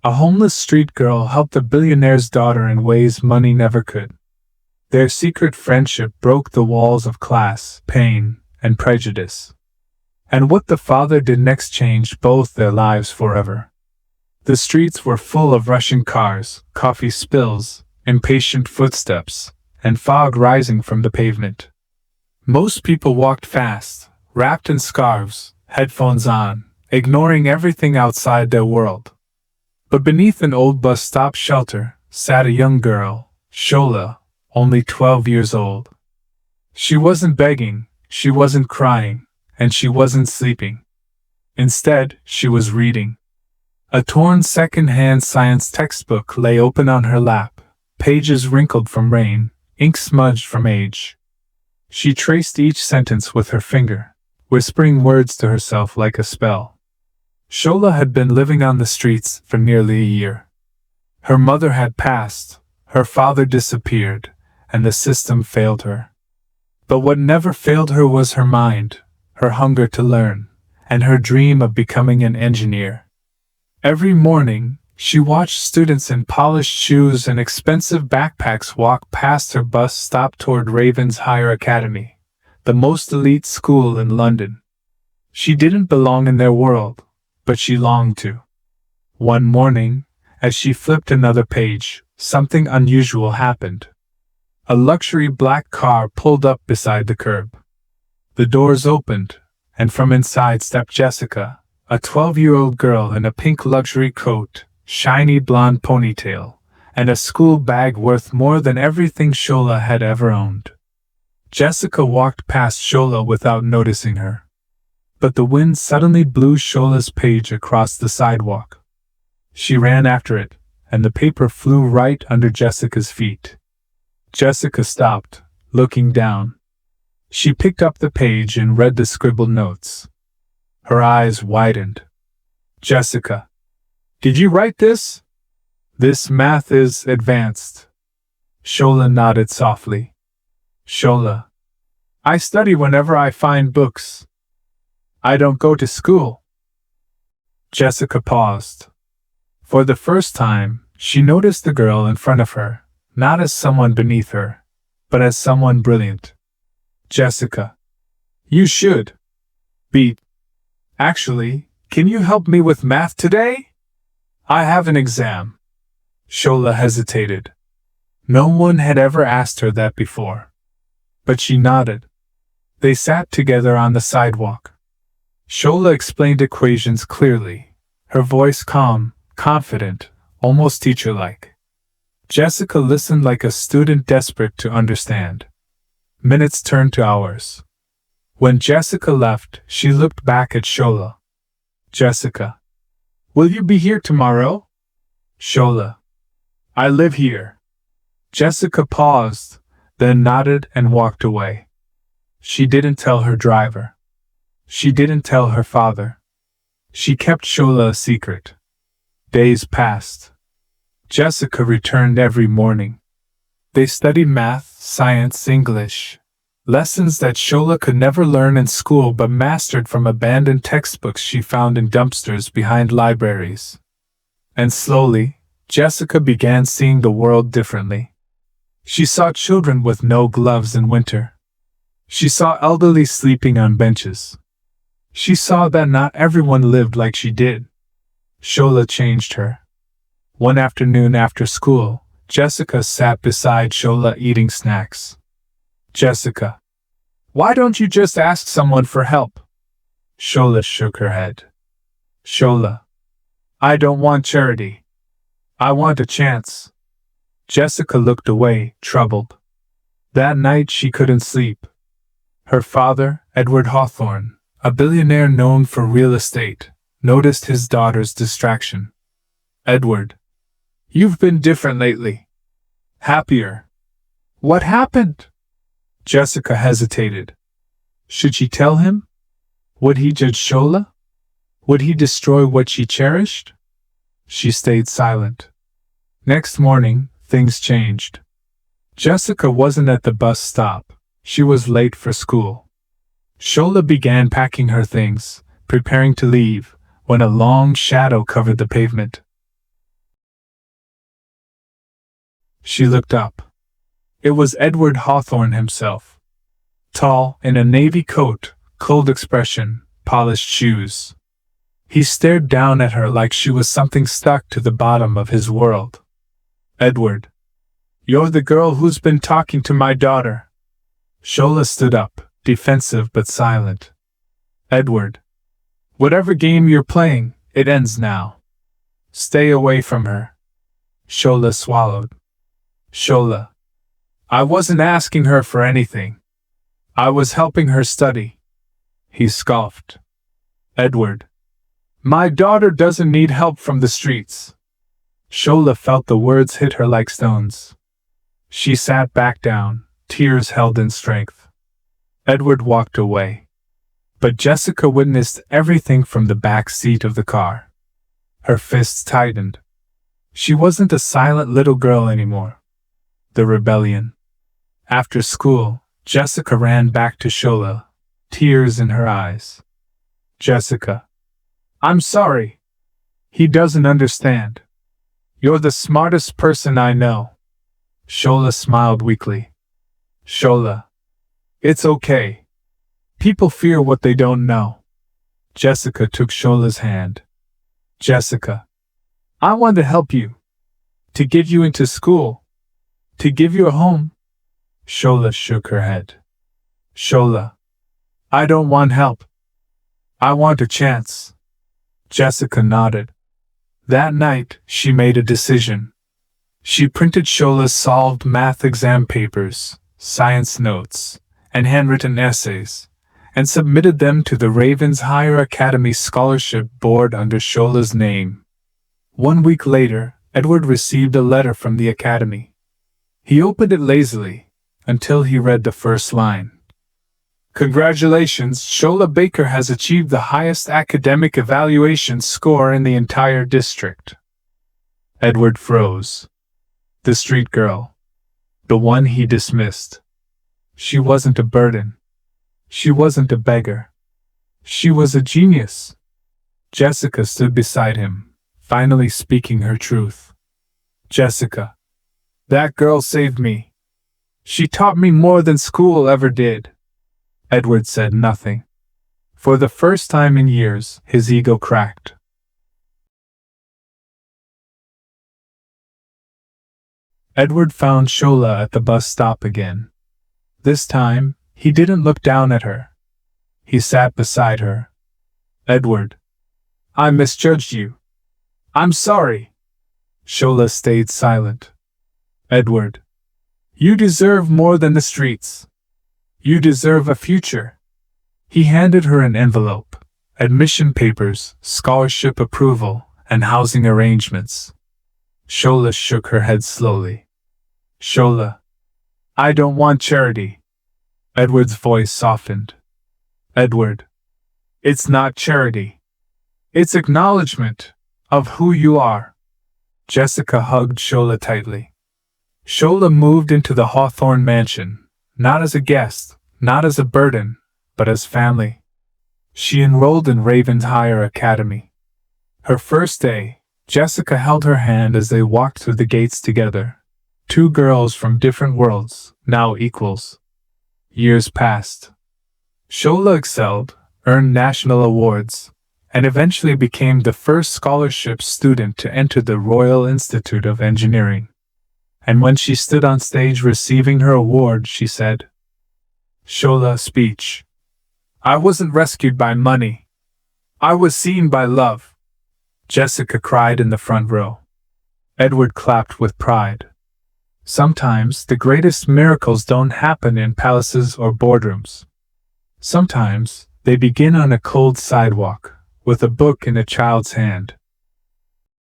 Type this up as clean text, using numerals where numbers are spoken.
A homeless street girl helped a billionaire's daughter in ways money never could. Their secret friendship broke the walls of class, pain, and prejudice. And what the father did next changed both their lives forever. The streets were full of rushing cars, coffee spills, impatient footsteps, and fog rising from the pavement. Most people walked fast, wrapped in scarves, headphones on, ignoring everything outside their world. But beneath an old bus stop shelter sat a young girl, Shola, only 12 years old. She wasn't begging, she wasn't crying, and she wasn't sleeping. Instead, she was reading. A torn second-hand science textbook lay open on her lap, pages wrinkled from rain, ink smudged from age. She traced each sentence with her finger, whispering words to herself like a spell. Shola had been living on the streets for nearly a year. Her mother had passed, her father disappeared, and the system failed her. But what never failed her was her mind, her hunger to learn, and her dream of becoming an engineer. Every morning, she watched students in polished shoes and expensive backpacks walk past her bus stop toward Raven's Higher Academy, the most elite school in London. She didn't belong in their world, but she longed to. One morning, as she flipped another page, something unusual happened. A luxury black car pulled up beside the curb. The doors opened, and from inside stepped Jessica, a 12-year-old girl in a pink luxury coat, shiny blonde ponytail, and a school bag worth more than everything Shola had ever owned. Jessica walked past Shola without noticing her. But the wind suddenly blew Shola's page across the sidewalk. She ran after it, and the paper flew right under Jessica's feet. Jessica stopped, looking down. She picked up the page and read the scribbled notes. Her eyes widened. Jessica, did you write this? This math is advanced. Shola nodded softly. Shola, I study whenever I find books. I don't go to school. Jessica paused. For the first time, she noticed the girl in front of her, not as someone beneath her, but as someone brilliant. Jessica, you should be. Actually, can you help me with math today? I have an exam. Shola hesitated. No one had ever asked her that before. But she nodded. They sat together on the sidewalk. Shola explained equations clearly, her voice calm, confident, almost teacher-like. Jessica listened like a student desperate to understand. Minutes turned to hours. When Jessica left, she looked back at Shola. Jessica, will you be here tomorrow? Shola, I live here. Jessica paused, then nodded and walked away. She didn't tell her driver. She didn't tell her father. She kept Shola a secret. Days passed. Jessica returned every morning. They studied math, science, English. Lessons that Shola could never learn in school but mastered from abandoned textbooks she found in dumpsters behind libraries. And slowly, Jessica began seeing the world differently. She saw children with no gloves in winter. She saw elderly sleeping on benches. She saw that not everyone lived like she did. Shola changed her. One afternoon after school, Jessica sat beside Shola eating snacks. Jessica, why don't you just ask someone for help? Shola shook her head. Shola, I don't want charity. I want a chance. Jessica looked away, troubled. That night she couldn't sleep. Her father, Edward Hawthorne, a billionaire known for real estate, noticed his daughter's distraction. Edward, you've been different lately. Happier. What happened? Jessica hesitated. Should she tell him? Would he judge Shola? Would he destroy what she cherished? She stayed silent. Next morning, things changed. Jessica wasn't at the bus stop. She was late for school. Shola began packing her things, preparing to leave, when a long shadow covered the pavement. She looked up. It was Edward Hawthorne himself. Tall, in a navy coat, cold expression, polished shoes. He stared down at her like she was something stuck to the bottom of his world. Edward. You're the girl who's been talking to my daughter. Shola stood up, defensive but silent. Edward. Whatever game you're playing, it ends now. Stay away from her. Shola swallowed. Shola. I wasn't asking her for anything. I was helping her study. He scoffed. Edward. My daughter doesn't need help from the streets. Shola felt the words hit her like stones. She sat back down, tears held in strength. Edward walked away. But Jessica witnessed everything from the back seat of the car. Her fists tightened. She wasn't a silent little girl anymore. The rebellion. After school, Jessica ran back to Shola, tears in her eyes. Jessica. I'm sorry. He doesn't understand. You're the smartest person I know. Shola smiled weakly. Shola. It's okay. People fear what they don't know. Jessica took Shola's hand. Jessica. I want to help you. To get you into school. To give you a home. Shola shook her head. Shola. I don't want help. I want a chance. Jessica nodded. That night, she made a decision. She printed Shola's solved math exam papers, science notes, and handwritten essays, and submitted them to the Ravens Higher Academy Scholarship Board under Shola's name. 1 week later, Edward received a letter from the academy. He opened it lazily, until he read the first line. Congratulations, Shola Baker has achieved the highest academic evaluation score in the entire district. Edward froze. The street girl. The one he dismissed. She wasn't a burden. She wasn't a beggar. She was a genius. Jessica stood beside him, finally speaking her truth. Jessica. That girl saved me. She taught me more than school ever did. Edward said nothing. For the first time in years, his ego cracked. Edward found Shola at the bus stop again. This time, he didn't look down at her. He sat beside her. Edward. I misjudged you. I'm sorry. Shola stayed silent. Edward. You deserve more than the streets. You deserve a future. He handed her an envelope, admission papers, scholarship approval, and housing arrangements. Shola shook her head slowly. Shola. I don't want charity. Edward's voice softened. Edward. It's not charity. It's acknowledgement of who you are. Jessica hugged Shola tightly. Shola moved into the Hawthorne mansion, not as a guest, not as a burden, but as family. She enrolled in Ravens Higher Academy. Her first day, Jessica held her hand as they walked through the gates together. Two girls from different worlds, now equals. Years passed. Shola excelled, earned national awards, and eventually became the first scholarship student to enter the Royal Institute of Engineering. And when she stood on stage receiving her award, she said, Shola speech. I wasn't rescued by money. I was seen by love. Jessica cried in the front row. Edward clapped with pride. Sometimes the greatest miracles don't happen in palaces or boardrooms. Sometimes they begin on a cold sidewalk, with a book in a child's hand.